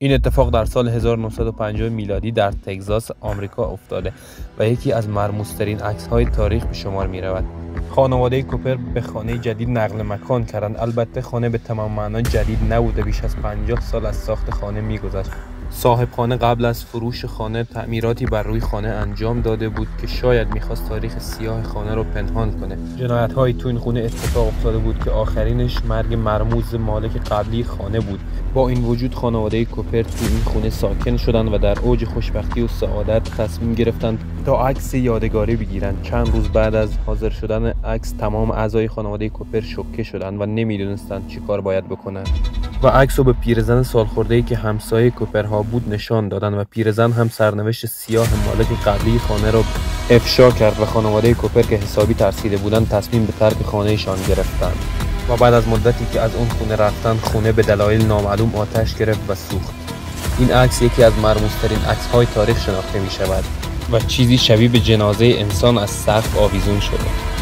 این اتفاق در سال 1950 میلادی در تگزاس آمریکا افتاده و یکی از مرموزترین عکس‌های تاریخ به شمار می‌رود. خانواده کوپر به خانه جدید نقل مکان کردند. البته خانه به تمام معنا جدید نبود و بیش از 50 سال از ساخت خانه می‌گذشت. صاحب خانه قبل از فروش خانه تعمیراتی بر روی خانه انجام داده بود که شاید می‌خواست تاریخ سیاه خانه را پنهان کنه. جنایت‌هایی تو این خونه اتفاق افتاده بود که آخرینش مرگ مرموز مالک قبلی خانه بود. با این وجود خانواده کوپر تو این خونه ساکن شدند و در اوج خوشبختی و سعادت تصمیم گرفتند تا عکس یادگاری بگیرند. چند روز بعد از حاضر شدن عکس تمام اعضای خانواده کوپر شوکه شدند و نمی‌دونستند چی کار باید بکنند. و عکس رو به پیرزن سالخورده‌ای که همسایه کوپرها بود نشان دادند و پیرزن هم سرنوشت سیاه مالک قبلی خانه را افشا کرد و خانواده کوپر که حسابی ترسیده بودند تصمیم به ترک خانه‌شان گرفتند. و بعد از مدتی که از اون خونه رفتند، خونه به دلایل نامعلوم آتش گرفت و سوخت. این عکس یکی از مرموزترین عکس‌های تاریخ شناخته می‌شود و چیزی شبیه به جنازه انسان از سقف آویزون شده.